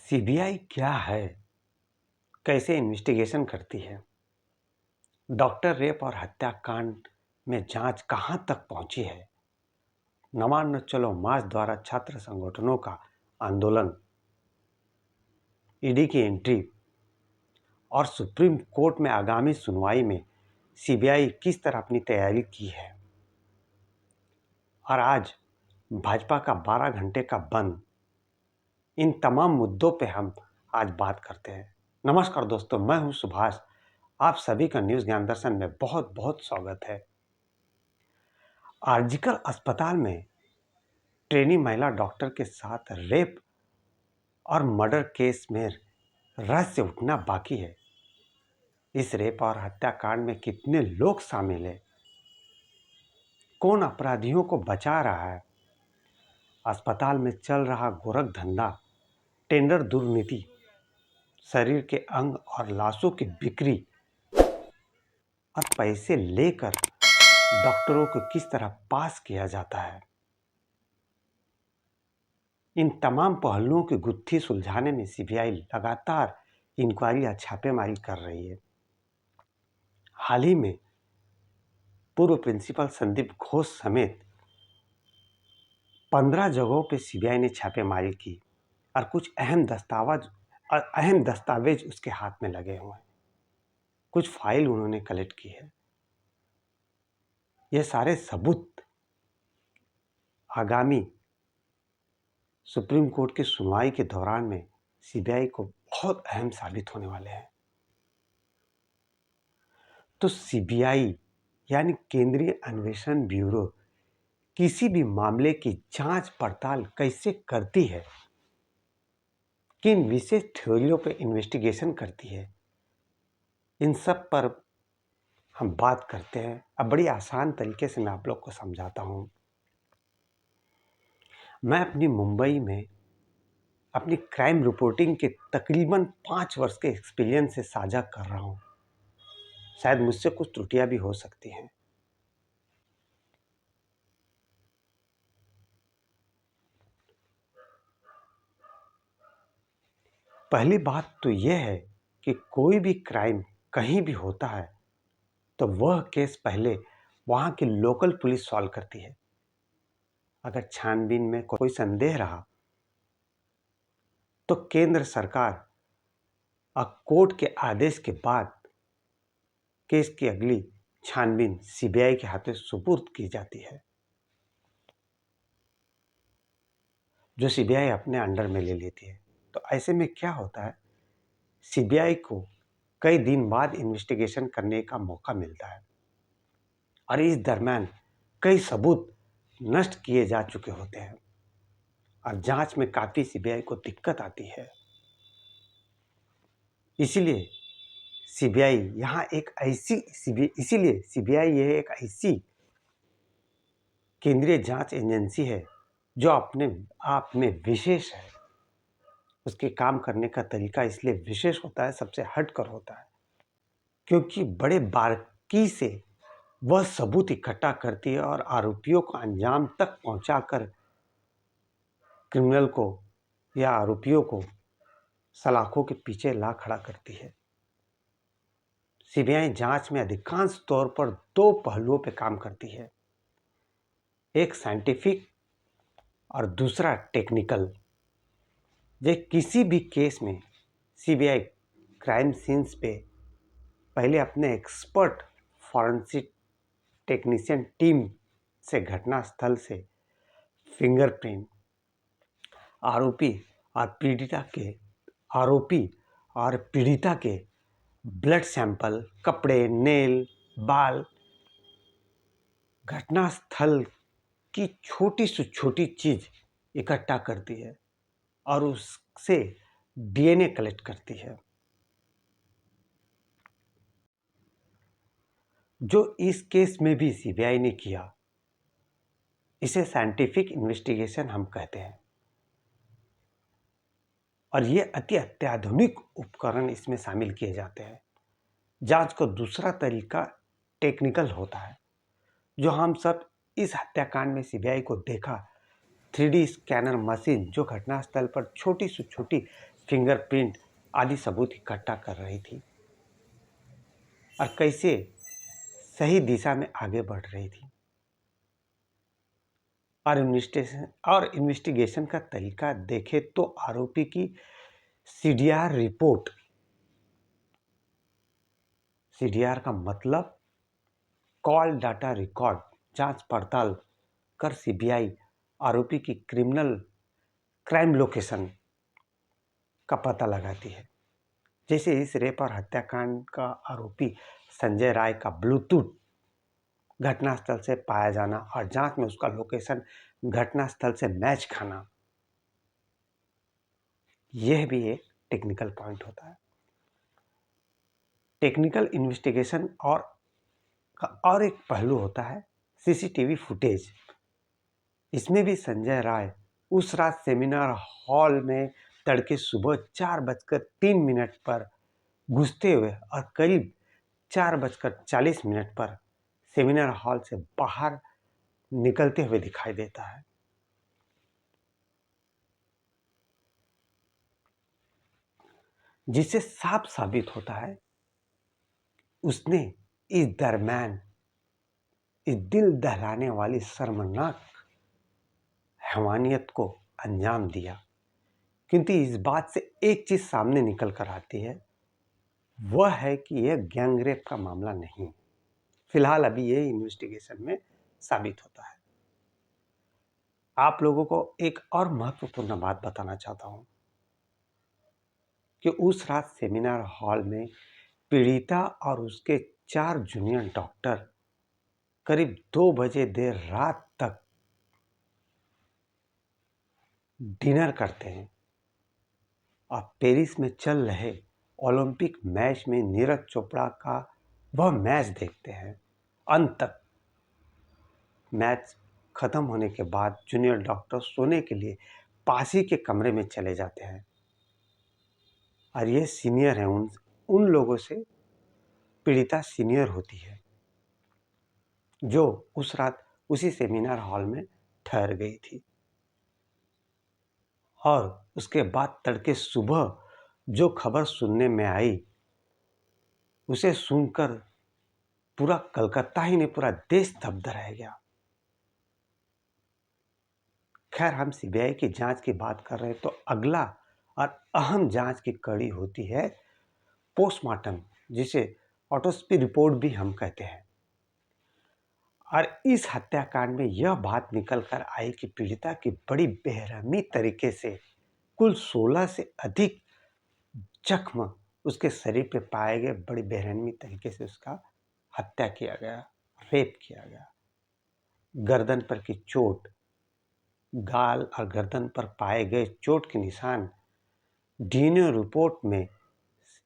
CBI क्या है? कैसे इन्वेस्टिगेशन करती है? डॉक्टर रेप और हत्याकांड में जांच कहां तक पहुंची है? नमानो चलो मार्च द्वारा छात्र संगठनों का आंदोलन, ईडी की एंट्री और सुप्रीम कोर्ट में आगामी सुनवाई में सीबीआई किस तरह अपनी तैयारी की है। और आज भाजपा का 12 घंटे का बंद, इन तमाम मुद्दों पे हम आज बात करते हैं। नमस्कार दोस्तों, मैं हूं सुभाष। आप सभी का न्यूज़ ज्ञान दर्शन में बहुत बहुत स्वागत है। आर्जिकल अस्पताल में ट्रेनी महिला डॉक्टर के साथ रेप और मर्डर केस में रहस्य उठना बाकी है। इस रेप और हत्याकांड में कितने लोग शामिल हैं? कौन अपराधियों को बचा रहा है? अस्पताल में चल रहा गोरख धंधा, टेंडर दुर्नीति, शरीर के अंग और लाशों की बिक्री और पैसे लेकर डॉक्टरों को किस तरह पास किया जाता है। इन तमाम पहलुओं की गुत्थी सुलझाने में सीबीआई लगातार इंक्वायरी या छापेमारी कर रही है। हाल ही में पूर्व प्रिंसिपल संदीप घोष समेत 15 जगहों पर सीबीआई ने छापेमारी की और कुछ अहम दस्तावेज उसके हाथ में लगे हुए हैं। कुछ फाइल उन्होंने कलेक्ट की है। ये सारे सबूत आगामी सुप्रीम कोर्ट की सुनवाई के दौरान में सीबीआई को बहुत अहम साबित होने वाले हैं। तो सीबीआई यानी केंद्रीय अन्वेषण ब्यूरो किसी भी मामले की जांच पड़ताल कैसे करती है, किन विशेष थ्योरियों पर इन्वेस्टिगेशन करती है, इन सब पर हम बात करते हैं। अब बड़ी आसान तरीके से मैं आप लोग को समझाता हूं। मैं अपनी मुंबई में अपनी क्राइम रिपोर्टिंग के तकरीबन 5 वर्ष के एक्सपीरियंस से साझा कर रहा हूं। शायद मुझसे कुछ त्रुटियां भी हो सकती हैं। पहली बात तो यह है कि कोई भी क्राइम कहीं भी होता है तो वह केस पहले वहां की लोकल पुलिस सॉल्व करती है। अगर छानबीन में कोई संदेह रहा तो केंद्र सरकार और कोर्ट के आदेश के बाद केस की अगली छानबीन सीबीआई के हाथों सुपुर्द की जाती है, जो सीबीआई अपने अंडर में ले लेती है। तो ऐसे में क्या होता है, सीबीआई को कई दिन बाद इन्वेस्टिगेशन करने का मौका मिलता है और इस दरम्यान कई सबूत नष्ट किए जा चुके होते हैं और जांच में काफी सीबीआई को दिक्कत आती है। इसीलिए सीबीआई यह एक ऐसी केंद्रीय जांच एजेंसी है जो अपने आप में विशेष है। उसके काम करने का तरीका इसलिए विशेष होता है, सबसे हटकर होता है, क्योंकि बड़े बारीकी से वह सबूत इकट्ठा करती है और आरोपियों को अंजाम तक पहुंचाकर क्रिमिनल को या आरोपियों को सलाखों के पीछे ला खड़ा करती है। सीबीआई जांच में अधिकांश तौर पर 2 पहलुओं पर काम करती है, एक साइंटिफिक और दूसरा टेक्निकल। जे किसी भी केस में सीबीआई क्राइम सीन्स पे पहले अपने एक्सपर्ट फॉरेंसिक टेक्नीशियन टीम से घटना स्थल से फिंगरप्रिंट, आरोपी और पीड़िता के ब्लड सैंपल, कपड़े, नेल, बाल, घटना स्थल की छोटी से छोटी चीज इकट्ठा करती है और उससे डीएनए कलेक्ट करती है। जो इस केस में भी सीबीआई ने किया, इसे साइंटिफिक इन्वेस्टिगेशन हम कहते हैं और ये अत्याधुनिक उपकरण इसमें शामिल किए जाते हैं। जांच का दूसरा तरीका टेक्निकल होता है, जो हम सब इस हत्याकांड में सीबीआई को देखा 3D स्कैनर मशीन जो घटनास्थल पर छोटी से छोटी फिंगरप्रिंट आदि सबूत इकट्ठा कर रही थी और कैसे सही दिशा में आगे बढ़ रही थी। और इन्वेस्टिगेशन का तरीका देखें तो आरोपी की सीडीआर रिपोर्ट, सीडीआर का मतलब कॉल डाटा रिकॉर्ड, जांच पड़ताल कर सीबीआई आरोपी की क्राइम लोकेशन का पता लगाती है। जैसे इस रेप और हत्याकांड का आरोपी संजय राय का ब्लूटूथ घटनास्थल से पाया जाना और जांच में उसका लोकेशन घटनास्थल से मैच खाना, यह भी एक टेक्निकल पॉइंट होता है। टेक्निकल इन्वेस्टिगेशन और एक पहलू होता है सीसीटीवी फुटेज। इसमें भी संजय राय उस रात सेमिनार हॉल में तड़के सुबह 4:03 पर घुसते हुए और करीब 4:40 पर सेमिनार हॉल से बाहर निकलते हुए दिखाई देता है। जिससे साफ साबित होता है उसने इस दरम्यान इस दिल दहलाने वाली शर्मनाक हैवानियत को अंजाम दिया। किंतु इस बात से एक चीज सामने निकल कर आती है, वह है कि यह गैंगरेप का मामला नहीं। फिलहाल अभी ये इन्वेस्टिगेशन में साबित होता है। आप लोगों को एक और महत्वपूर्ण बात बताना चाहता हूं कि उस रात सेमिनार हॉल में पीड़िता और उसके 4 जूनियर डॉक्टर करीब 2 बजे देर रात तक डिनर करते हैं और पेरिस में चल रहे ओलंपिक मैच में नीरज चोपड़ा का वह मैच देखते हैं। अंत तक मैच खत्म होने के बाद जूनियर डॉक्टर सोने के लिए पास ही के कमरे में चले जाते हैं और ये सीनियर हैं, उन लोगों से पीड़िता सीनियर होती है जो उस रात उसी सेमिनार हॉल में ठहर गई थी। और उसके बाद तड़के सुबह जो खबर सुनने में आई उसे सुनकर पूरा कलकत्ता ही नहीं पूरा देश स्तब्ध रह गया। खैर, हम सीबीआई की जांच की बात कर रहे हैं तो अगला और अहम जांच की कड़ी होती है पोस्टमार्टम, जिसे ऑटोप्सी रिपोर्ट भी हम कहते हैं। और इस हत्याकांड में यह बात निकल कर आई कि पीड़िता की बड़ी बेरहमी तरीके से कुल 16 से अधिक जख्म उसके शरीर पे पाए गए। बड़ी बेरहमी तरीके से उसका हत्या किया गया, रेप किया गया। गर्दन पर की चोट, गाल और गर्दन पर पाए गए चोट के निशान, डीएनए रिपोर्ट में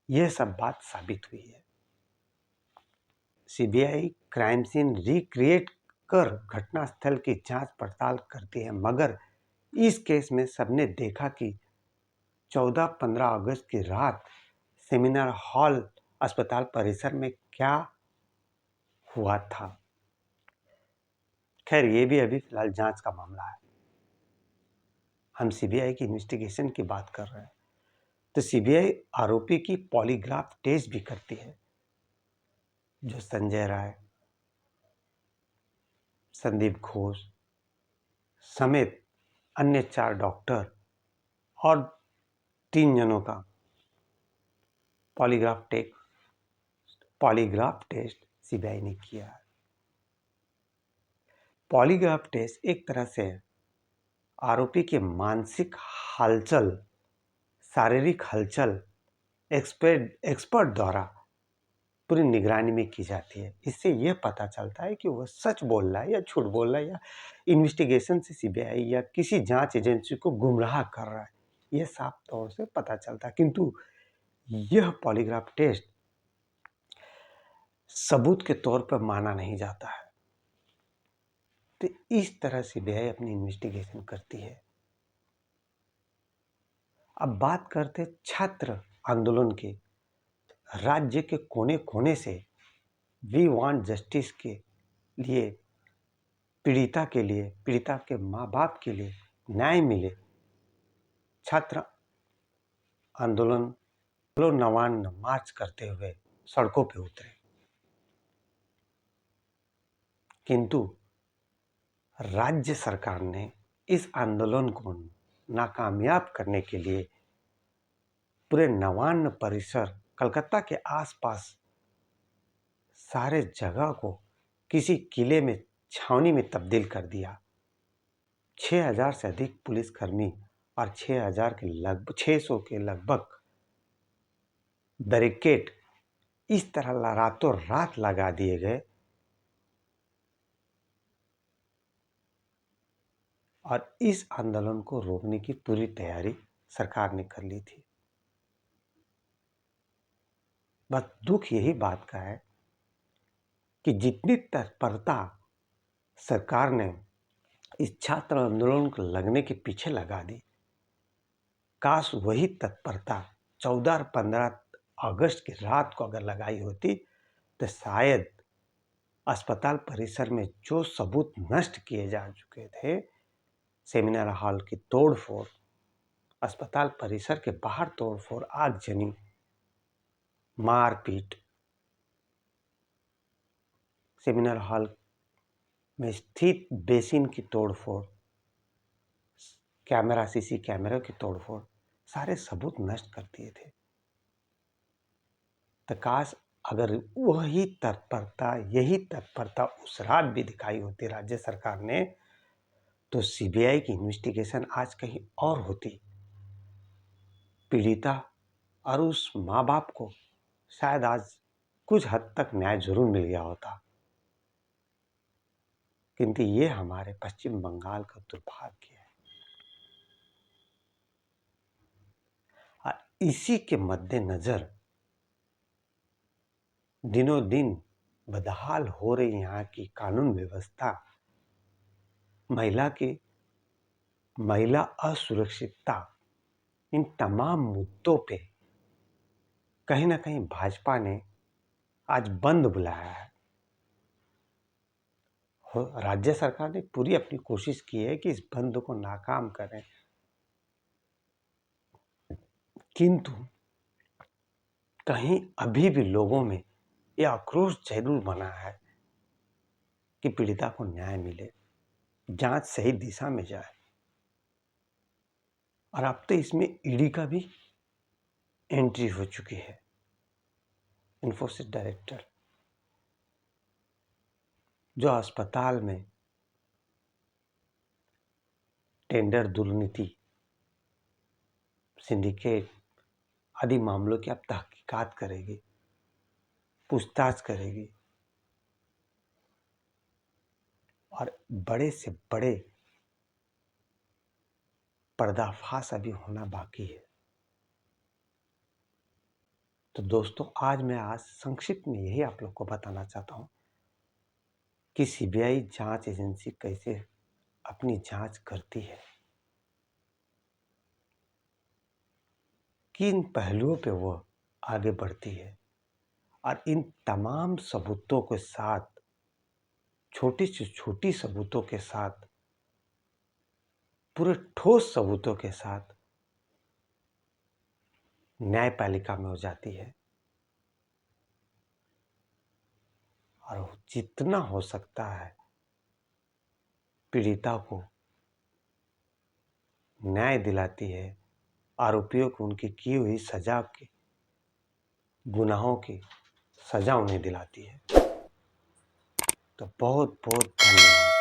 यह सब बात साबित हुई है। सीबीआई क्राइम सीन रिक्रिएट कर घटनास्थल की जांच पड़ताल करती है, मगर इस केस में सबने देखा कि 14-15 अगस्त की रात सेमिनार हॉल अस्पताल परिसर में क्या हुआ था। खैर, ये भी अभी फिलहाल जांच का मामला है। हम सीबीआई की इन्वेस्टिगेशन की बात कर रहे हैं तो सीबीआई आरोपी की पॉलीग्राफ टेस्ट भी करती है, जो संजय राय, संदीप घोष समेत अन्य 4 डॉक्टर और 3 जनों का पॉलीग्राफ टेस्ट सीबीआई ने किया है। पॉलीग्राफ टेस्ट एक तरह से आरोपी के मानसिक हलचल, शारीरिक हलचल एक्सपर्ट द्वारा पूरी निगरानी में की जाती है। इससे यह पता चलता है कि वह सच बोल रहा है या झूठ बोल रहा है, या इन्वेस्टिगेशन से सीबीआई या किसी जांच एजेंसी को गुमराह कर रहा है, यह साफ तौर से पता चलता है। किंतु यह पॉलीग्राफ टेस्ट सबूत के तौर पर माना नहीं जाता है। तो इस तरह सीबीआई अपनी इन्वेस्टिगेशन करती है। अब बात करते छात्र आंदोलन के। राज्य के कोने कोने से वी वांट जस्टिस के लिए, पीड़िता के लिए, पीड़िता के माँ बाप के लिए न्याय मिले, छात्र आंदोलन नवान्न मार्च करते हुए सड़कों पे उतरे, किंतु राज्य सरकार ने इस आंदोलन को नाकामयाब करने के लिए पूरे नवान्न परिसर, कलकत्ता के आसपास सारे जगह को किसी किले में, छावनी में तब्दील कर दिया। 6000 से अधिक पुलिसकर्मी और 600 के लगभग बैरिकेड इस तरह रातों रात लगा दिए गए और इस आंदोलन को रोकने की पूरी तैयारी सरकार ने कर ली थी। बस दुख यही बात का है कि जितनी तत्परता सरकार ने इस छात्र आंदोलन को लगने के पीछे लगा दी, काश वही तत्परता 14 और 15 अगस्त की रात को अगर लगाई होती तो शायद अस्पताल परिसर में जो सबूत नष्ट किए जा चुके थे, सेमिनार हॉल की तोड़फोड़, अस्पताल परिसर के बाहर तोड़फोड़, आगजनी, मारपीट, सेमिनार हॉल में स्थित बेसिन की तोड़फोड़, सीसी कैमरे की तोड़फोड़, सारे सबूत नष्ट कर दिए थे। तो काश अगर यही तत्परता उस रात भी दिखाई होती राज्य सरकार ने, तो सीबीआई की इन्वेस्टिगेशन आज कहीं और होती। पीड़िता और उस माँ बाप को शायद आज कुछ हद तक न्याय जरूर मिल गया होता, किंतु ये हमारे पश्चिम बंगाल का दुर्भाग्य है। और इसी के मद्देनजर दिनों दिन बदहाल हो रही यहाँ की कानून व्यवस्था, महिला असुरक्षितता, इन तमाम मुद्दों पे कहीं ना कहीं भाजपा ने आज बंद बुलाया है। राज्य सरकार ने पूरी अपनी कोशिश की है कि इस बंद को नाकाम करें, किंतु कहीं अभी भी लोगों में यह आक्रोश जरूर बना है कि पीड़िता को न्याय मिले, जांच सही दिशा में जाए। और अब तो इसमें ईडी का भी एंट्री हो चुकी है। इन्फोसिस डायरेक्टर जो अस्पताल में टेंडर दुर्नीति, सिंडिकेट आदि मामलों की अब तहकीकात करेगी, पूछताछ करेगी और बड़े से बड़े पर्दाफाश अभी होना बाकी है। तो दोस्तों, आज संक्षिप्त में यही आप लोग को बताना चाहता हूं कि सीबीआई जांच एजेंसी कैसे अपनी जांच करती है, किन पहलुओं पे वो आगे बढ़ती है और इन तमाम सबूतों के साथ, छोटी से छोटी सबूतों के साथ, पूरे ठोस सबूतों के साथ न्यायपालिका में हो जाती है और जितना हो सकता है पीड़िता को न्याय दिलाती है, आरोपियों को उनकी की हुई सजा की, गुनाहों की सजा उन्हें दिलाती है। तो बहुत बहुत धन्यवाद।